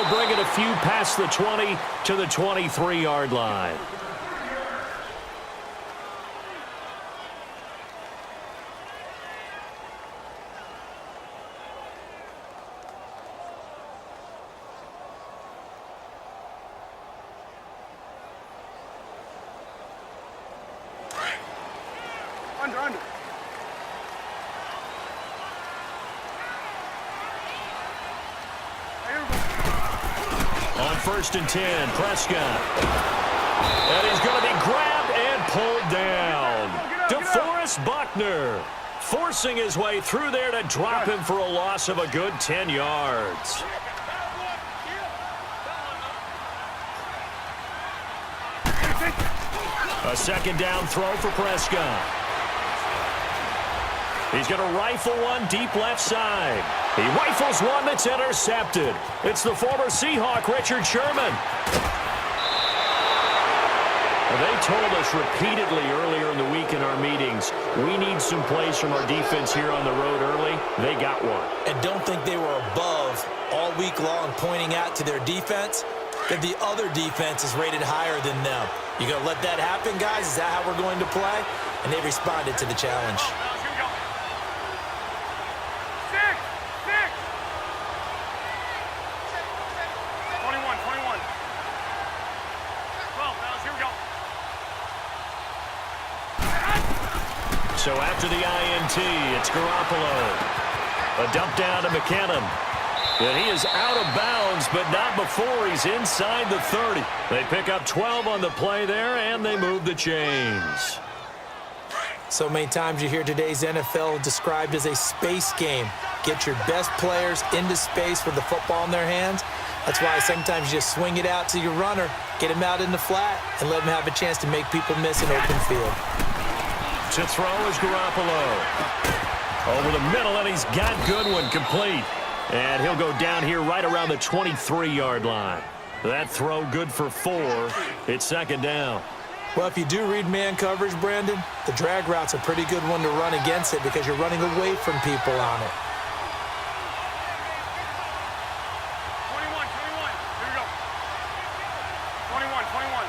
He'll bring it a few past the 20 to the 23-yard line. Under. On 1st and 10, Prescott. And he's going to be grabbed and pulled down. DeForest Buckner forcing his way through there to drop him for a loss of a good 10 yards. A 2nd down throw for Prescott. He's going to rifle one deep left side. He rifles one that's intercepted. It's the former Seahawk, Richard Sherman. They told us repeatedly earlier in the week in our meetings, we need some plays from our defense here on the road early. They got one. And don't think they were above all week long pointing out to their defense that the other defense is rated higher than them. You going to let that happen, guys? Is that how we're going to play? And they responded to the challenge. So after the INT, it's Garoppolo. A dump down to McKinnon. And he is out of bounds, but not before he's inside the 30. They pick up 12 on the play there, and they move the chains. So many times you hear today's NFL described as a space game. Get your best players into space with the football in their hands. That's why sometimes you just swing it out to your runner, get him out in the flat, and let him have a chance to make people miss an open field. To throw is Garoppolo. Over the middle, and he's got Goodwin complete. And he'll go down here right around the 23-yard line. That throw good for 4. It's 2nd down. Well, if you do read man coverage, Brandon, the drag route's a pretty good one to run against it because you're running away from people on it. 21. Here we go. 21.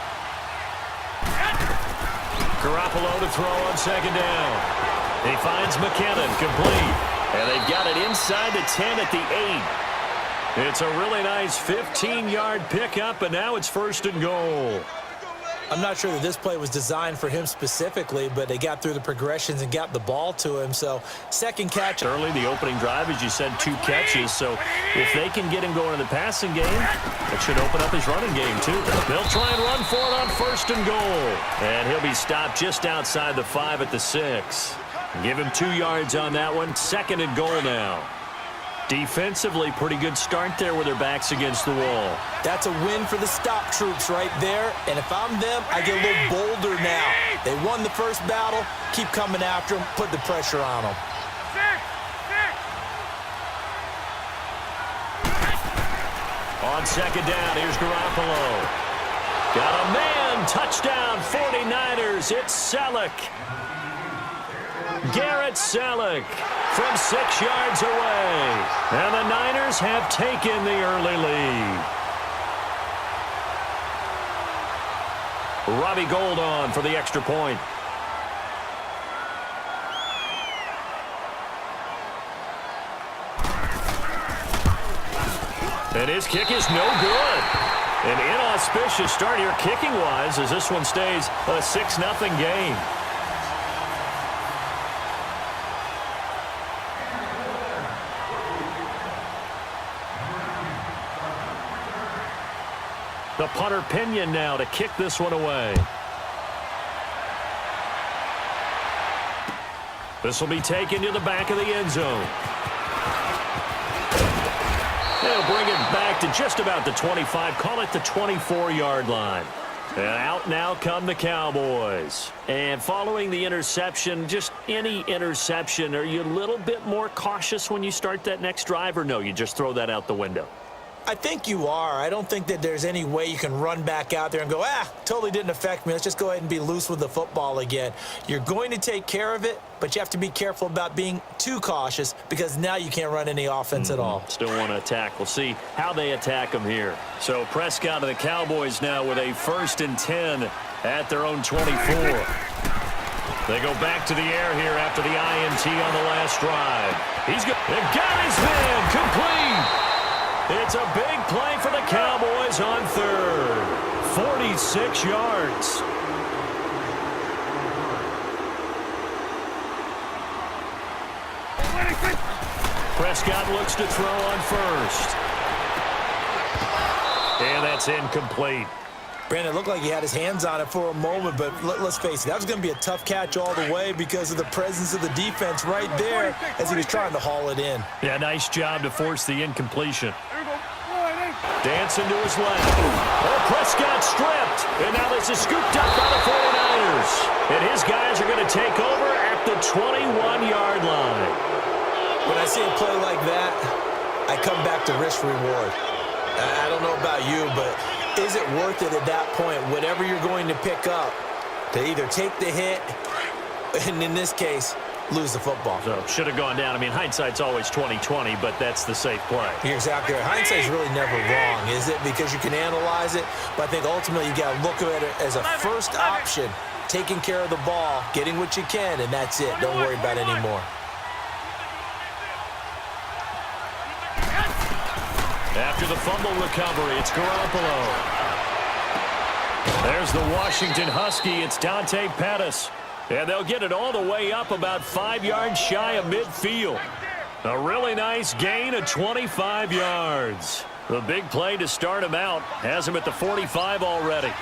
Garoppolo to throw on 2nd down. He finds McKinnon complete. And they've got it inside the 10 at the 8. It's a really nice 15-yard pickup, and now it's 1st and goal. I'm not sure that this play was designed for him specifically, but they got through the progressions and got the ball to him. So 2nd catch. Early, the opening drive, as you said, 2 catches. So if they can get him going in the passing game, that should open up his running game, too. They'll try and run for it on 1st and goal. And he'll be stopped just outside the 5 at the 6. Give him 2 yards on that one. 2nd and goal now. Defensively, pretty good start there with their backs against the wall. That's a win for the stop troops right there. And if I'm them, I get a little bolder now. They won the first battle. Keep coming after them. Put the pressure on them. On 2nd down, here's Garoppolo. Got a man. Touchdown, 49ers. It's Selleck. Garrett Selleck from 6 yards away. And the Niners have taken the early lead. Robbie Gould on for the extra point. And his kick is no good. An inauspicious start here kicking-wise as this one stays a 6-0 game. The punter Pinion now to kick this one away. This will be taken to the back of the end zone. They'll bring it back to just about the 25, call it the 24-yard line. And out now come the Cowboys. And following the interception, just any interception, are you a little bit more cautious when you start that next drive, or no, you just throw that out the window? I think you are. I don't think that there's any way you can run back out there and go, totally didn't affect me. Let's just go ahead and be loose with the football again. You're going to take care of it, but you have to be careful about being too cautious because now you can't run any offense at all. Still want to attack. We'll see how they attack them here. So Prescott of the Cowboys now with a 1st and 10 at their own 24. They go back to the air here after the INT on the last drive. They've got his man complete. It's a big play for the Cowboys on 3rd. 46 yards. Prescott looks to throw on 1st. And that's incomplete. Brandon, it looked like he had his hands on it for a moment, but let's face it, that was going to be a tough catch all the way because of the presence of the defense right there as he was trying to haul it in. Yeah, nice job to force the incompletion. Dancing to his left. Oh, Prescott stripped. And now this is scooped up by the 49ers. And his guys are going to take over at the 21-yard line. When I see a play like that, I come back to risk-reward. I don't know about you, but is it worth it at that point, whatever you're going to pick up, to either take the hit, and in this case, lose the football? So should have gone down. I mean, hindsight's always 20/20, but that's the safe play. You're exactly right. Hindsight's really never wrong, is it? Because you can analyze it, but I think ultimately you got to look at it as a first option, taking care of the ball, getting what you can, and that's it. Don't worry about it anymore. After the fumble recovery, it's Garoppolo. There's the Washington Husky. It's Dante Pettis. And they'll get it all the way up about 5 yards shy of midfield. A really nice gain of 25 yards. The big play to start him out has him at the 45 already. 6,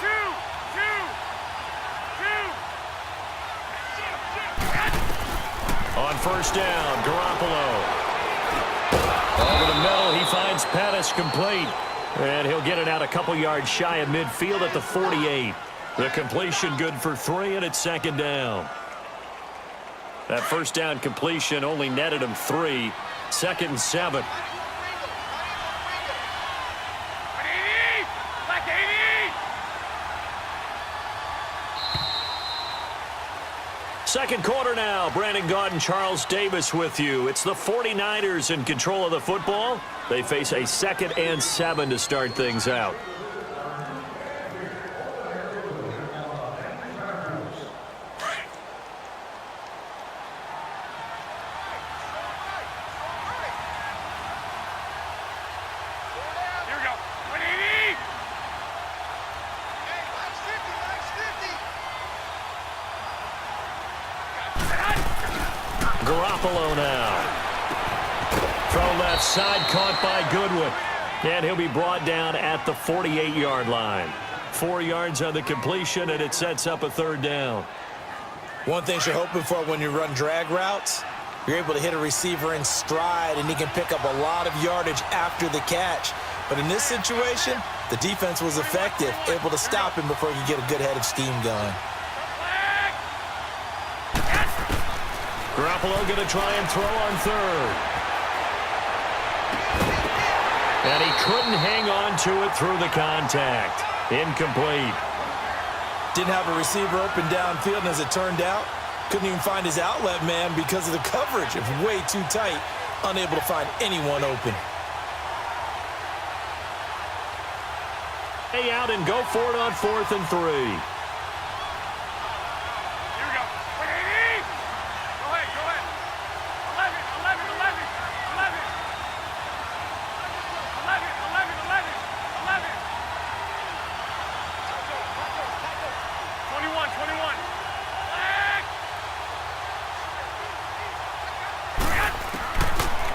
2, 2, 2. On 1st down, Garoppolo. Over the middle, he finds Pettis complete. And he'll get it out a couple yards shy of midfield at the 48. The completion good for 3, and it's 2nd down. That 1st down completion only netted him 3. 2nd and 7. Second quarter now. Brandon Gaudin and Charles Davis with you. It's the 49ers in control of the football. They face a 2nd and 7 to start things out. Here we go. 180. Garoppolo now. Throw left side, caught by Goodwin. And he'll be brought down at the 48-yard line. 4 yards on the completion, and it sets up a 3rd down. One thing you're hoping for when you run drag routes, you're able to hit a receiver in stride, and he can pick up a lot of yardage after the catch. But in this situation, the defense was effective, able to stop him before he could get a good head of steam going. Garoppolo going to try and throw on 3rd. And he couldn't hang on to it through the contact. Incomplete. Didn't have a receiver open downfield, and as it turned out, couldn't even find his outlet man because of the coverage. It was way too tight, unable to find anyone open. Stay out and go for it on 4th and 3.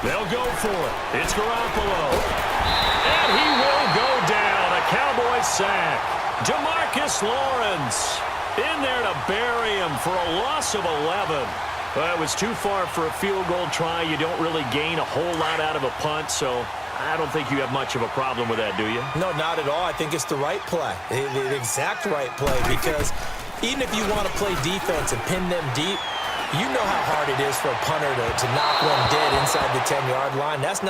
They'll go for it. It's Garoppolo. And he will go down. A Cowboys sack. Demarcus Lawrence in there to bury him for a loss of 11. Well, it was too far for a field goal try. You don't really gain a whole lot out of a punt, so I don't think you have much of a problem with that, do you? No, not at all. I think it's the right play, the exact right play, because even if you want to play defense and pin them deep, You know how hard it is for a punter to knock one dead inside the 10-yard line. That's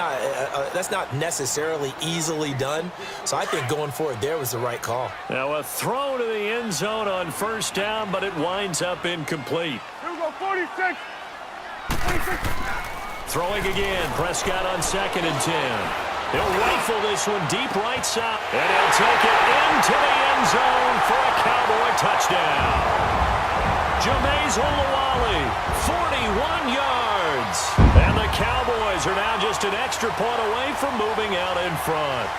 not necessarily easily done. So I think going for it there was the right call. Now a throw to the end zone on first down, but it winds up incomplete. Here we go, 46. 46. Throwing again, Prescott on 2nd and 10. He'll rifle this one deep right side, and he'll take it into the end zone for a Cowboy touchdown. Jameis Olawale, 41 yards. And the Cowboys are now just an extra point away from moving out in front.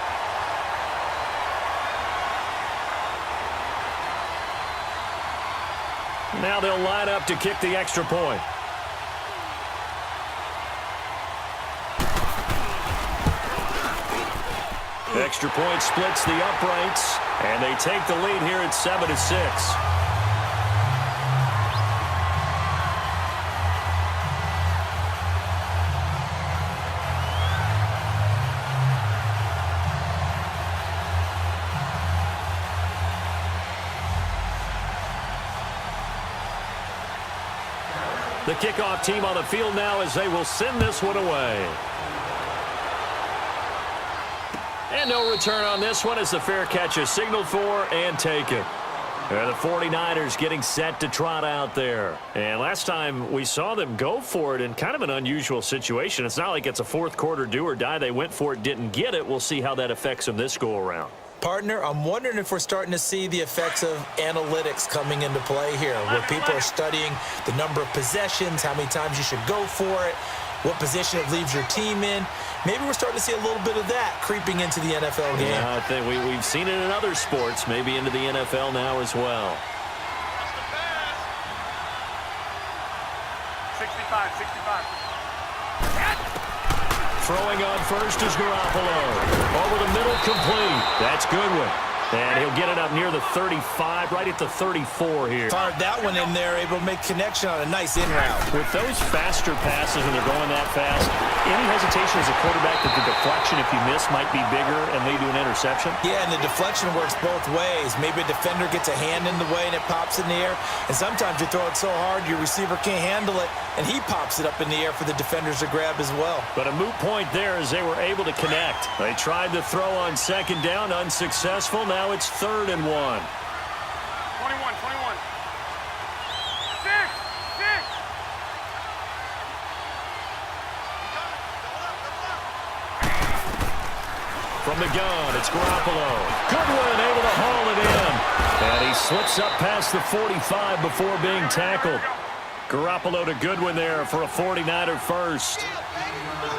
Now they'll line up to kick the extra point. Extra point splits the uprights, and they take the lead here at 7-6. The kickoff team on the field now as they will send this one away. And no return on this one as the fair catch is signaled for and taken. And the 49ers getting set to trot out there. And last time we saw them go for it in kind of an unusual situation. It's not like it's a fourth quarter do or die. They went for it, didn't get it. We'll see how that affects them this go around. Partner, I'm wondering if we're starting to see the effects of analytics coming into play here, where people are studying the number of possessions, how many times you should go for it, what position it leaves your team in. Maybe we're starting to see a little bit of that creeping into the NFL game. Yeah, I think we've seen it in other sports, maybe into the NFL now as well. 65, 65. Throwing on first is Garoppolo. Over the middle, complete. That's Goodwin. And he'll get it up near the 35, right at the 34 here. Fired that one in there, able to make connection on a nice in route. With those faster passes when they're going that fast, any hesitation as a quarterback that the deflection, if you miss, might be bigger and lead to an interception? Yeah, and the deflection works both ways. Maybe a defender gets a hand in the way and it pops in the air. And sometimes you throw it so hard your receiver can't handle it, and he pops it up in the air for the defenders to grab as well. But a moot point there as they were able to connect. They tried to throw on second down, unsuccessful. Now it's 3rd and 1. 21, 21. 6, 6. From the gun, it's Garoppolo. Goodwin able to haul it in. And he slips up past the 45 before being tackled. Garoppolo to Goodwin there for a 49er first.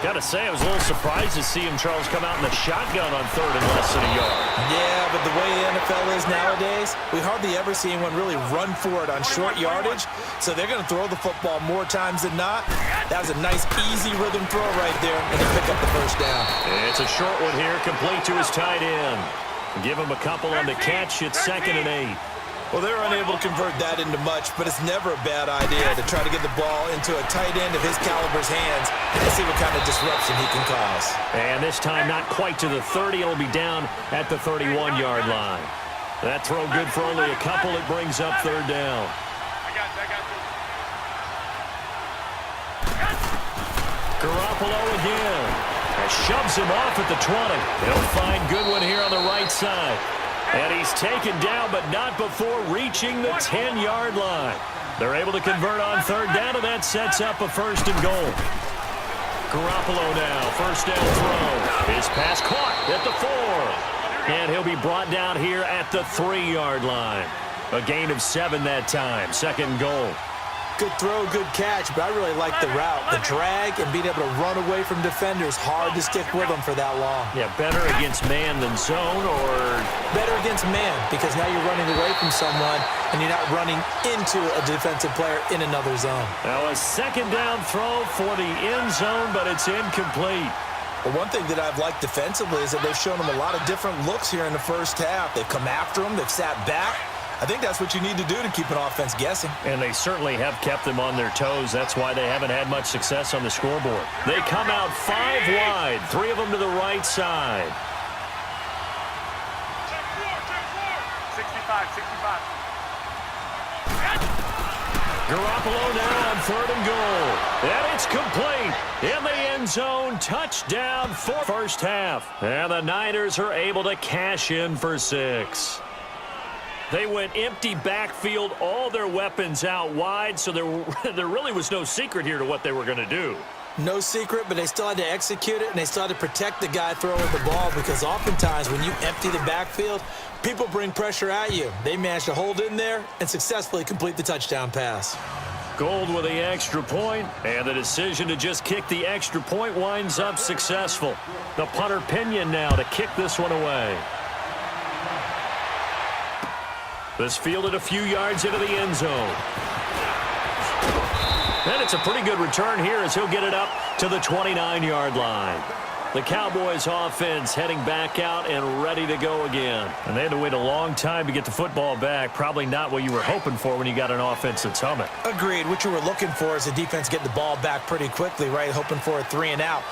Got to say, I was a little surprised to see him, Charles, come out in the shotgun on 3rd and less than a yard. Yeah, but the way the NFL is nowadays, we hardly ever see anyone really run for it on short yardage. So they're going to throw the football more times than not. That was a nice, easy rhythm throw right there, and they pick up the first down. It's a short one here, complete to his tight end. Give him a couple on the catch. It's 2nd and 8. Well, they're unable to convert that into much, but it's never a bad idea to try to get the ball into a tight end of his caliber's hands and see what kind of disruption he can cause. And this time not quite to the 30. It'll be down at the 31-yard line. That throw good for only a couple. It brings up 3rd down. Garoppolo again. Shoves him off at the 20. He'll find Goodwin here on the right side. And he's taken down, but not before reaching the 10-yard line. They're able to convert on 3rd down, and that sets up a 1st and goal. Garoppolo now, 1st down throw. His pass caught at the 4. And he'll be brought down here at the 3-yard line. A gain of 7 that time, 2nd and goal. Good throw, good catch, but I really like the route. The drag and being able to run away from defenders, hard to stick with them for that long. Yeah, better against man than zone, or? Better against man, because now you're running away from someone and you're not running into a defensive player in another zone. Now a 2nd down throw for the end zone, but it's incomplete. Well, one thing that I've liked defensively is that they've shown them a lot of different looks here in the first half. They've come after them, they've sat back. I think that's what you need to do to keep an offense guessing. And they certainly have kept them on their toes. That's why they haven't had much success on the scoreboard. They come out 5 wide, 3 of them to the right side. 65, 65. Garoppolo now on third and goal. And it's complete. In the end zone, touchdown for first half. And the Niners are able to cash in for 6. They went empty backfield, all their weapons out wide, so there really was no secret here to what they were going to do. No secret, but they still had to execute it, and they still had to protect the guy throwing the ball because oftentimes when you empty the backfield, people bring pressure at you. They managed to hold in there and successfully complete the touchdown pass. Gold with the extra point, and the decision to just kick the extra point winds up successful. The punter Pinion now to kick this one away. This fielded a few yards into the end zone. And it's a pretty good return here as he'll get it up to the 29-yard line. The Cowboys offense heading back out and ready to go again. And they had to wait a long time to get the football back. Probably not what you were hoping for when you got an offense that's humming. Agreed. What you were looking for is the defense get the ball back pretty quickly, right? Hoping for a 3-and-out.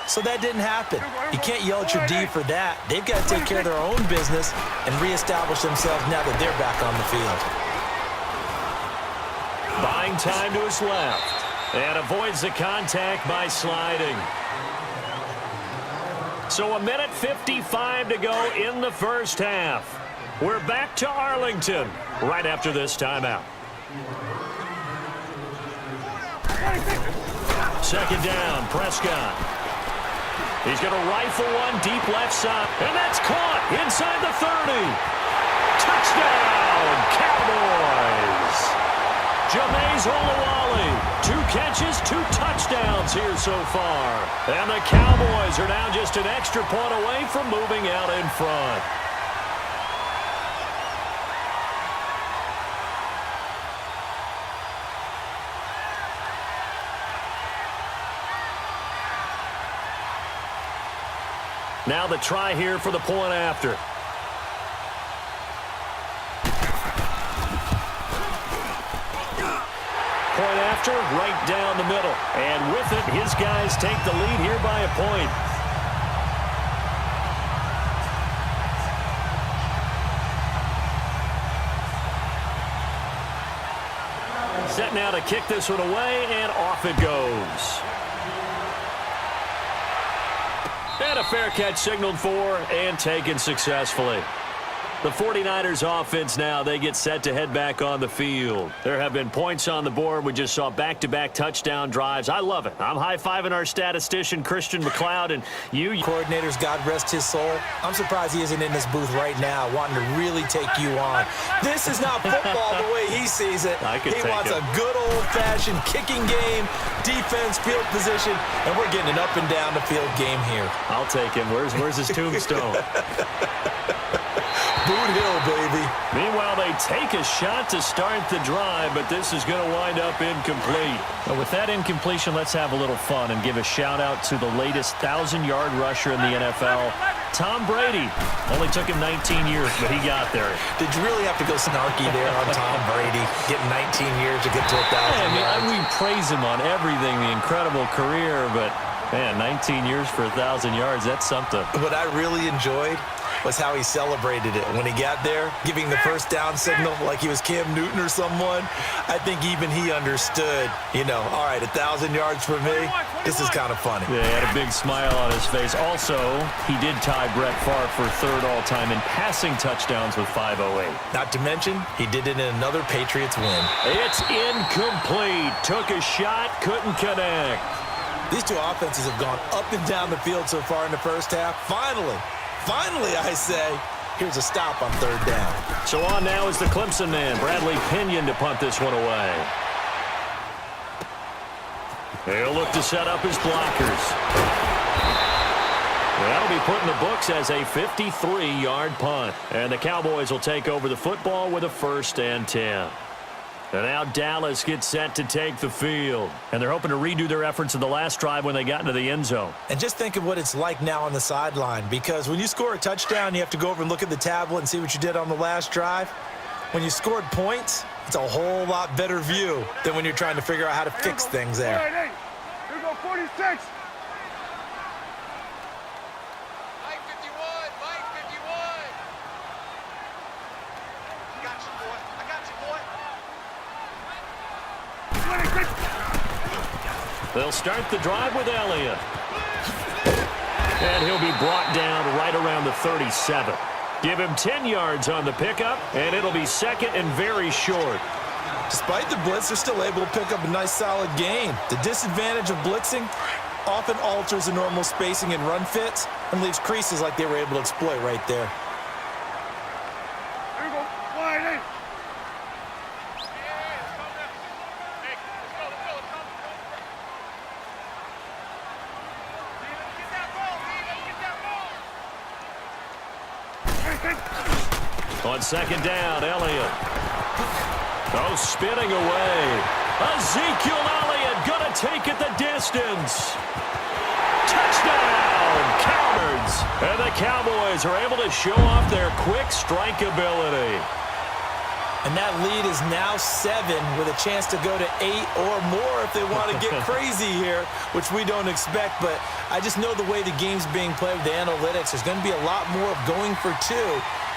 So that didn't happen. You can't yell at your D for that. They've got to take care of their own business and reestablish themselves now that they're back on the field. Buying time to his left. And avoids the contact by sliding. So 1:55 to go in the first half. We're back to Arlington right after this timeout. Second down, Prescott. He's going to rifle one deep left side. And that's caught inside the 30. Touchdown, Cowboys. Jameis Olawale, 2 catches, 2 touchdowns here so far. And the Cowboys are now just an extra point away from moving out in front. Now the try here for the point after. Point after, right down the middle. And with it, his guys take the lead here by a point. Set now to kick this one away, and off it goes. And a fair catch signaled for and taken successfully. The 49ers offense now, they get set to head back on the field. There have been points on the board. We just saw back-to-back touchdown drives. I love it. I'm high-fiving our statistician, Christian McLeod, and you. Coordinators, God rest his soul. I'm surprised he isn't in this booth right now wanting to really take you on. This is not football the way he sees it. He wants a good old-fashioned kicking game, defense, field position, and we're getting an up-and-down-the-field game here. I'll take him. Where's his tombstone? Boot Hill, baby. Meanwhile, they take a shot to start the drive, but this is going to wind up incomplete. Well, with that incompletion, let's have a little fun and give a shout-out to the latest 1,000-yard rusher in the NFL, Tom Brady. Only took him 19 years, but he got there. Did you really have to go snarky there on Tom Brady, getting 19 years to get to 1,000 yards? We praise him on everything, the incredible career, but, man, 19 years for 1,000 yards, that's something. What I really enjoyed was how he celebrated it. When he got there, giving the first down signal like he was Cam Newton or someone, I think even he understood, all right, 1,000 yards for me, this is kind of funny. Yeah, he had a big smile on his face. Also, he did tie Brett Favre for third all-time in passing touchdowns with 508. Not to mention, he did it in another Patriots win. It's incomplete. Took a shot, couldn't connect. These two offenses have gone up and down the field so far in the first half. Finally, I say, here's a stop on third down. So on now is the Clemson man, Bradley Pinion, to punt this one away. He'll look to set up his blockers. That'll be put in the books as a 53-yard punt. And the Cowboys will take over the football with a 1st and 10. And now Dallas gets set to take the field. And they're hoping to redo their efforts in the last drive when they got into the end zone. And just think of what it's like now on the sideline, because when you score a touchdown, you have to go over and look at the tablet and see what you did on the last drive. When you scored points, it's a whole lot better view than when you're trying to figure out how to fix things there. Hey, here we go, 46. Mike 51, Mike 51. I got you, boy. I got you, boy. 26. They'll start the drive with Elliott. And he'll be brought down right around the 37. Give him 10 yards on the pickup, and it'll be second and very short. Despite the blitz, they're still able to pick up a nice, solid gain. The disadvantage of blitzing often alters the normal spacing and run fits and leaves creases like they were able to exploit right there. Here we go. Wide eight. On second down, Elliott. Oh, spinning away. Ezekiel Elliott going to take it the distance. Touchdown, Cowboys. And the Cowboys are able to show off their quick strike ability. And that lead is now 7 with a chance to go to 8 or more if they want to get crazy here, which we don't expect. But I just know the way the game's being played with the analytics, there's going to be a lot more of going for 2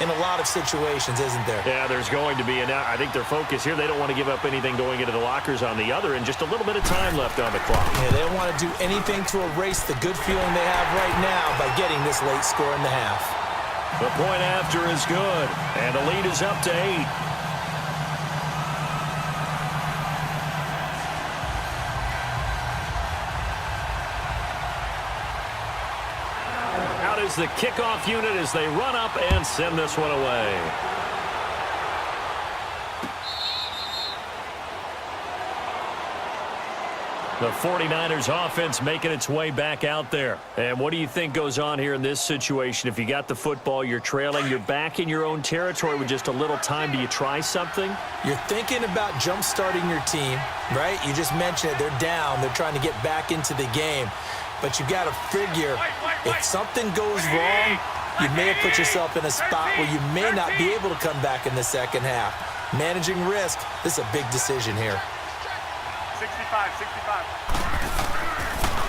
in a lot of situations, isn't there? Yeah, there's going to be. And I think their focus here, they don't want to give up anything going into the lockers on the other, and just a little bit of time left on the clock. Yeah, they don't want to do anything to erase the good feeling they have right now by getting this late score in the half. The point after is good, and the lead is up to 8. Is the kickoff unit as they run up and send this one away. The 49ers offense making its way back out there. And what do you think goes on here in this situation? If you got the football, you're trailing, you're back in your own territory with just a little time. Do you try something? You're thinking about jump-starting your team, right? You just mentioned it. They're down. They're trying to get back into the game. But you got to figure, if something goes wrong, you may have put yourself in a spot where you may not be able to come back in the second half. Managing risk, this is a big decision here. 65.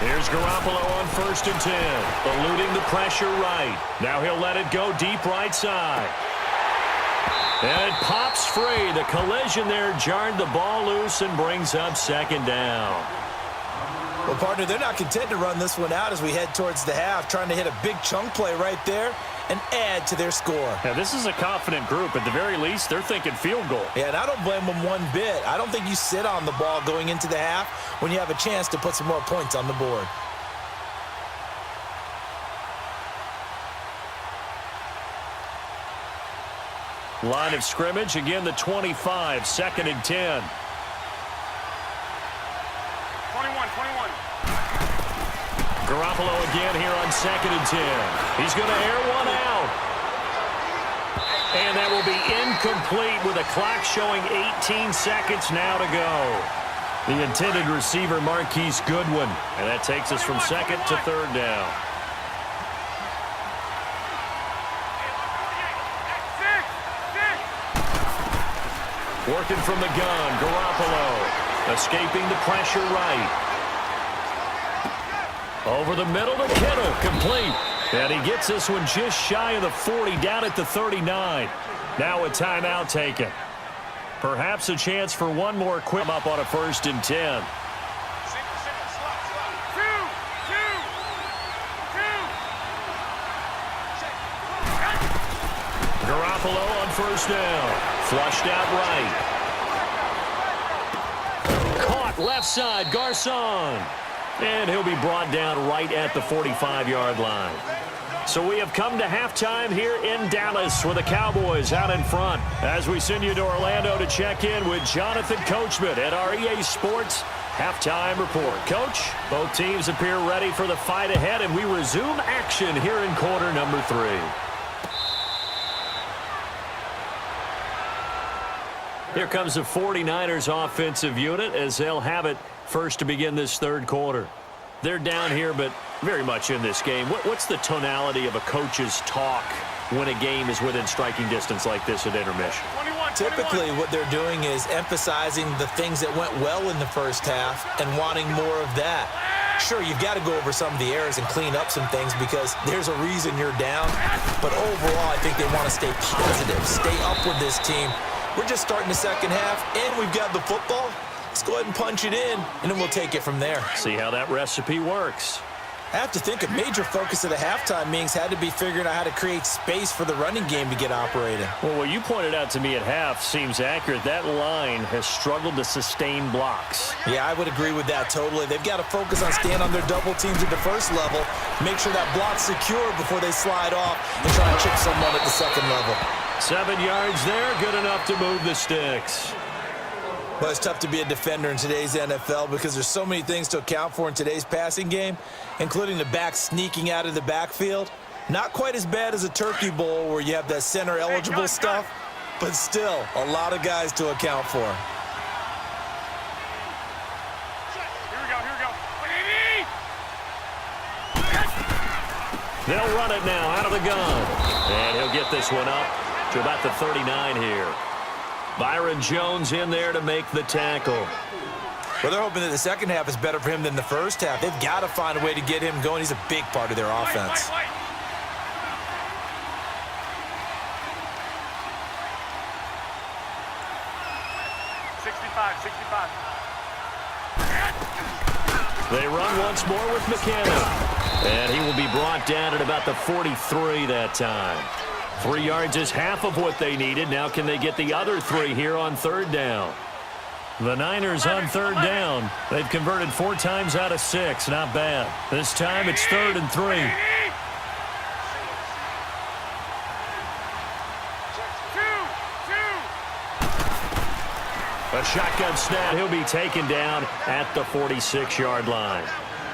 Here's Garoppolo on 1st and 10, eluding the pressure right. Now he'll let it go deep right side. And it pops free. The collision there jarred the ball loose and brings up second down. Well, partner, they're not content to run this one out as we head towards the half, trying to hit a big chunk play right there and add to their score. Yeah, this is a confident group. At the very least, they're thinking field goal. Yeah, and I don't blame them one bit. I don't think you sit on the ball going into the half when you have a chance to put some more points on the board. Line of scrimmage, again the 25, 2nd and 10. 21. Garoppolo again here on 2nd and 10. He's going to air one out. And that will be incomplete with a clock showing 18 seconds now to go. The intended receiver, Marquise Goodwin. And that takes us from 2nd to 3rd down. Working from the gun, Garoppolo. Escaping the pressure right. Over the middle to Kittle, complete. And he gets this one just shy of the 40, down at the 39. Now a timeout taken. Perhaps a chance for one more quick up on a 1st and 10. Garoppolo on 1st down. Flushed out right. Caught left side, Garcon. And he'll be brought down right at the 45-yard line. So we have come to halftime here in Dallas with the Cowboys out in front as we send you to Orlando to check in with Jonathan Coachman at our EA Sports Halftime Report. Coach, both teams appear ready for the fight ahead, and we resume action here in quarter number 3. Here comes the 49ers offensive unit as they'll have it first to begin this 3rd quarter. They're down here, but very much in this game. What's the tonality of a coach's talk when a game is within striking distance like this at intermission? Typically, what they're doing is emphasizing the things that went well in the first half and wanting more of that. Sure, you've got to go over some of the errors and clean up some things because there's a reason you're down. But overall, I think they want to stay positive, stay up with this team. We're just starting the second half, and we've got the football. Let's go ahead and punch it in, and then we'll take it from there. See how that recipe works. I have to think a major focus of the halftime meetings had to be figuring out how to create space for the running game to get operating. Well, what you pointed out to me at half seems accurate. That line has struggled to sustain blocks. Yeah, I would agree with that totally. They've got to focus on staying on their double teams at the first level, make sure that block's secure before they slide off and try to chip someone at the second level. 7 yards there, good enough to move the sticks. But it's tough to be a defender in today's NFL because there's so many things to account for in today's passing game, including the back sneaking out of the backfield. Not quite as bad as a Turkey Bowl where you have that center-eligible stuff, but still a lot of guys to account for. Here we go. They'll run it now out of the gun. And he'll get this one up to about the 39 here. Byron Jones in there to make the tackle. Well, they're hoping that the second half is better for him than the first half. They've got to find a way to get him going. He's a big part of their offense. Light. 65. They run once more with McKenna. And he will be brought down at about the 43 that time. 3 yards is half of what they needed. Now can they get the other 3 here on third down? The Niners on third down. They've converted 4 times out of 6. Not bad. This time it's 3rd and 3. A shotgun snap. He'll be taken down at the 46-yard line.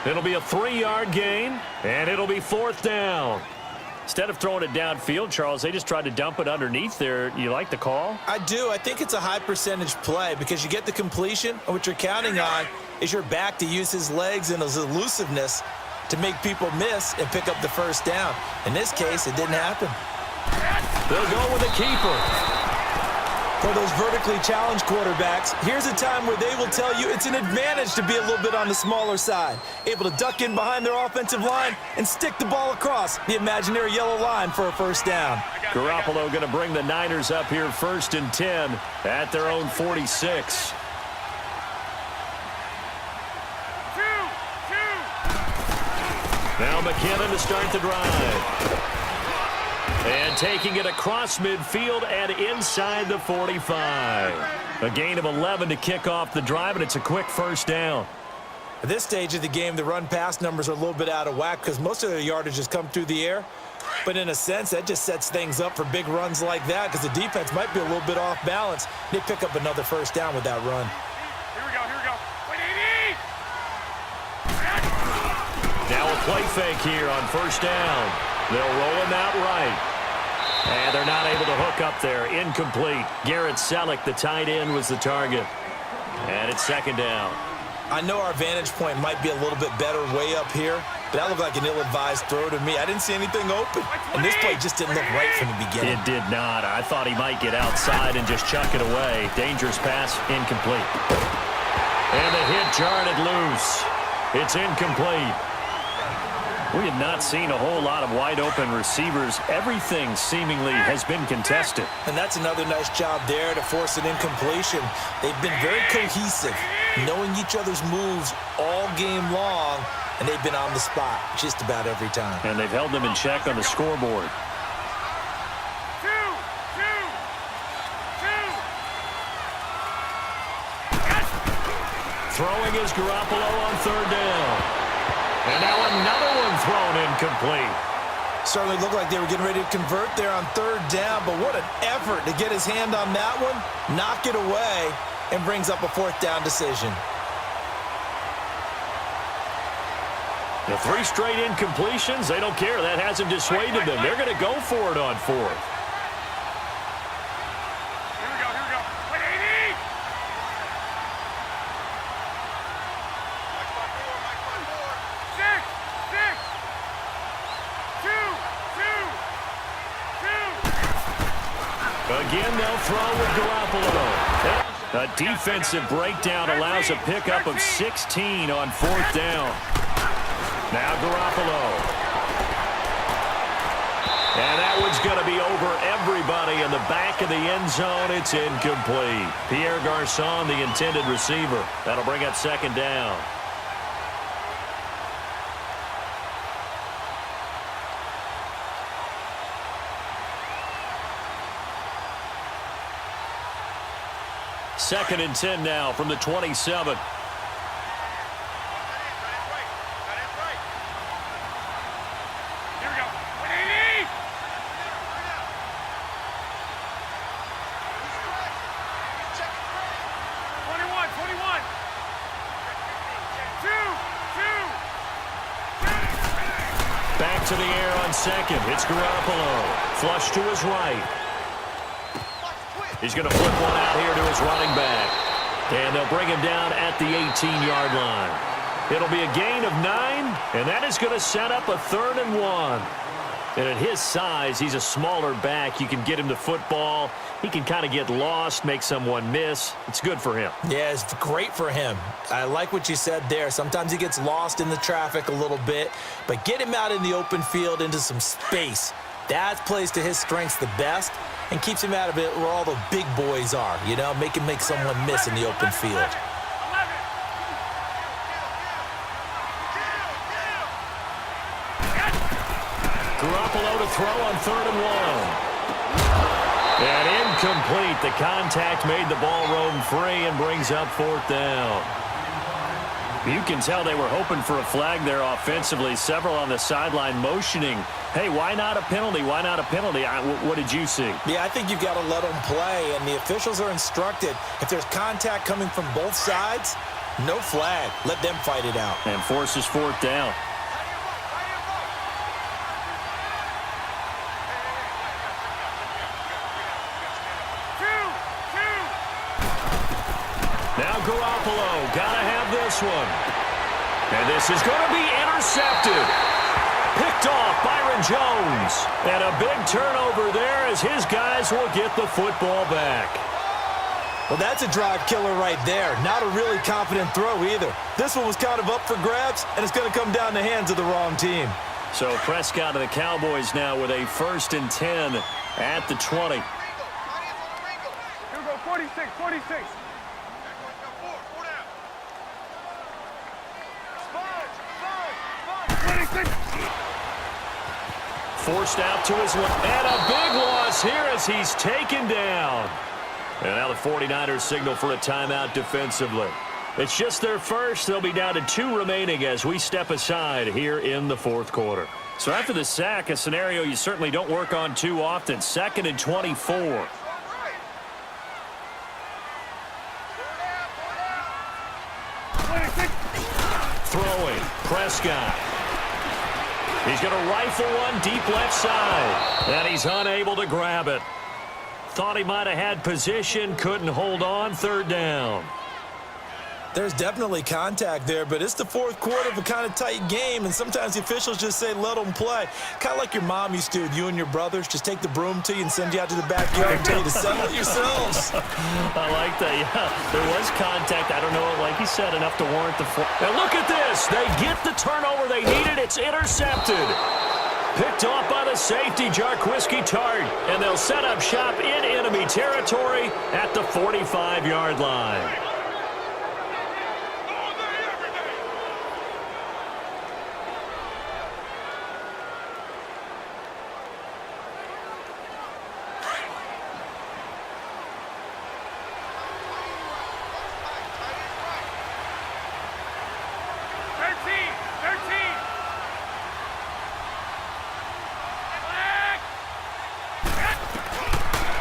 It'll be a 3-yard gain, and it'll be 4th down. Instead of throwing it downfield, Charles, they just tried to dump it underneath there. You like the call? I do. I think it's a high percentage play because you get the completion, and what you're counting on is your back to use his legs and his elusiveness to make people miss and pick up the first down. In this case, it didn't happen. They'll go with a keeper. For those vertically challenged quarterbacks, here's a time where they will tell you it's an advantage to be a little bit on the smaller side, able to duck in behind their offensive line and stick the ball across the imaginary yellow line for a first down. Garoppolo going to bring the Niners up here 1st and 10 at their own 46. Now McKinnon to start the drive. And taking it across midfield and inside the 45. A gain of 11 to kick off the drive, and it's a quick first down. At this stage of the game, the run-pass numbers are a little bit out of whack because most of their yardage has come through the air. But in a sense, that just sets things up for big runs like that because the defense might be a little bit off balance. They pick up another first down with that run. Here we go. Now a play fake here on first down. They'll roll him out right. And they're not able to hook up there. Incomplete. Garrett Selleck, the tight end, was the target. And it's 2nd down. I know our vantage point might be a little bit better way up here, but that looked like an ill-advised throw to me. I didn't see anything open, and this play just didn't look right from the beginning. It did not. I thought he might get outside and just chuck it away. Dangerous pass, incomplete. And the hit jarred it loose. It's incomplete. We have not seen a whole lot of wide-open receivers. Everything seemingly has been contested. And that's another nice job there to force an incompletion. They've been very cohesive, knowing each other's moves all game long, and they've been on the spot just about every time. And they've held them in check on the scoreboard. Throwing is Garoppolo on third down. And now another one thrown incomplete. Certainly looked like they were getting ready to convert there on third down, but what an effort to get his hand on that one, knock it away, and brings up a 4th down decision. The 3 straight incompletions, they don't care. That hasn't dissuaded them. They're going to go for it on 4th. Again, they'll throw with Garoppolo. A defensive breakdown allows a pickup of 16 on 4th down. Now Garoppolo. And that one's going to be over everybody in the back of the end zone. It's incomplete. Pierre Garçon, the intended receiver. That'll bring up second down. Second and 10 now from the 27. Back to the air on second. It's Garoppolo. Flush to his right. He's going to flip one out here to his running back. And they'll bring him down at the 18-yard line. It'll be a gain of 9, and that is going to set up a 3rd and 1. And at his size, he's a smaller back. You can get him the football. He can kind of get lost, make someone miss. It's good for him. Yeah, it's great for him. I like what you said there. Sometimes he gets lost in the traffic a little bit, but get him out in the open field into some space. That plays to his strengths the best and keeps him out of it where all the big boys are, you know, make someone miss in the open field. Garoppolo to throw on 3rd and 1. And incomplete. The contact made the ball roam free and brings up 4th down. You can tell they were hoping for a flag there offensively. Several on the sideline motioning. Hey, why not a penalty? Why not a penalty? What did you see? Yeah, I think you've got to let them play, and the officials are instructed. If there's contact coming from both sides, no flag. Let them fight it out. And forces 4th down. Now Garoppolo, gotta have this one. And this is going to be intercepted. Picked off Byron Jones. And a big turnover there as his guys will get the football back. Well, that's a drive killer right there. Not a really confident throw either. This one was kind of up for grabs, and it's going to come down the hands of the wrong team. So Prescott of the Cowboys now with a 1st and 10 at the 20. Here we go, 46, 46. Forced out to his left. And a big loss here as he's taken down. And now the 49ers signal for a timeout defensively. It's just their first. They'll be down to 2 remaining as we step aside here in the 4th quarter. So after the sack, a scenario you certainly don't work on too often. 2nd and 24. Throwing. Prescott. He's going to rifle one deep left side. And he's unable to grab it. Thought he might have had position, couldn't hold on. 3rd down. There's definitely contact there, but it's the 4th quarter of a kind of tight game, and sometimes the officials just say, let them play. Kind of like your mom used to, you and your brothers, just take the broom to you and send you out to the backyard and tell you to settle it yourselves. I like that, yeah. There was contact. I don't know, like he said, enough to warrant the flag. And look at this. They get the turnover they needed. It's intercepted. Picked off by the safety, Jarquiski Tart. And they'll set up shop in enemy territory at the 45-yard line.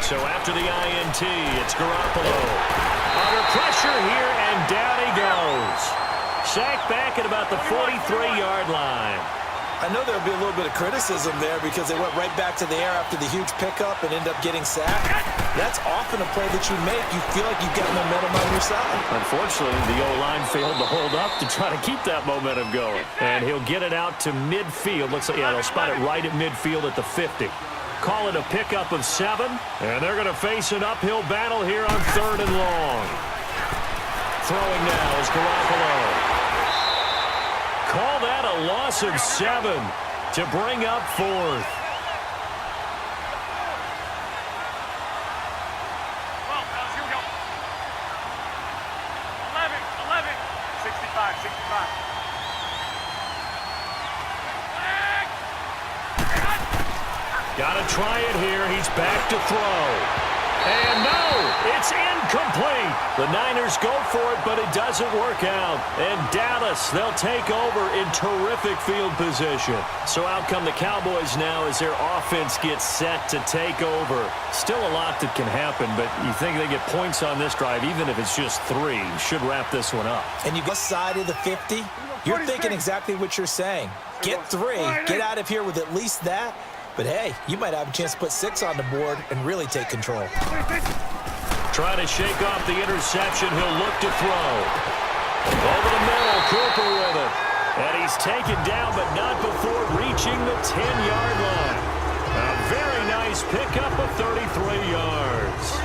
So after the INT, it's Garoppolo. Under pressure here, and down he goes. Sacked back at about the 43-yard line. I know there'll be a little bit of criticism there because they went right back to the air after the huge pickup and ended up getting sacked. That's often a play that you make. You feel like you've got momentum on your side. Unfortunately, the O-line failed to hold up to try to keep that momentum going. And he'll get it out to midfield. Looks like, yeah, they'll spot it right at midfield at the 50. Call it a pickup of 7, and they're going to face an uphill battle here on 3rd and long. Throwing now is Garoppolo. Call that a loss of 7 to bring up 4th. 65. Got to try it here. He's back to throw. And no, it's incomplete. The Niners go for it, but it doesn't work out. And Dallas, they'll take over in terrific field position. So out come the Cowboys now as their offense gets set to take over. Still a lot that can happen, but you think they get points on this drive, even if it's just 3. Should wrap this one up. And you go side of the 50, you're thinking exactly what you're saying. Get 3, get out of here with at least that. But, hey, you might have a chance to put 6 on the board and really take control. Trying to shake off the interception. He'll look to throw. Over the middle, Cooper with it. And he's taken down, but not before reaching the 10-yard line. A very nice pickup of 33 yards.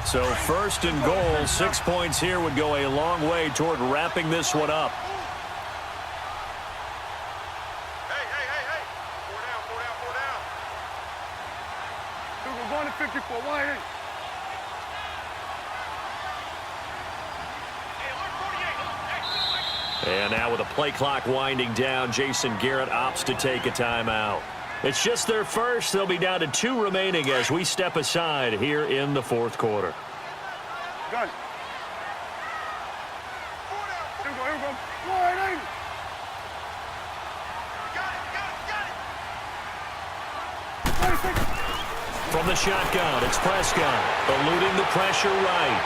So first and goal, 6 points here would go a long way toward wrapping this one up. Hey. 4 down. We're going to 54. Why ain't? And now with the play clock winding down, Jason Garrett opts to take a timeout. It's just their first. They'll be down to 2 remaining as we step aside here in the fourth quarter. Gun. Here we go. Why ain't? From the shotgun, it's Prescott, eluding the pressure right.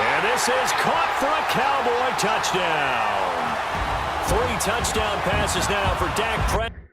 And this is caught for a Cowboy touchdown. 3 touchdown passes now for Dak Prescott.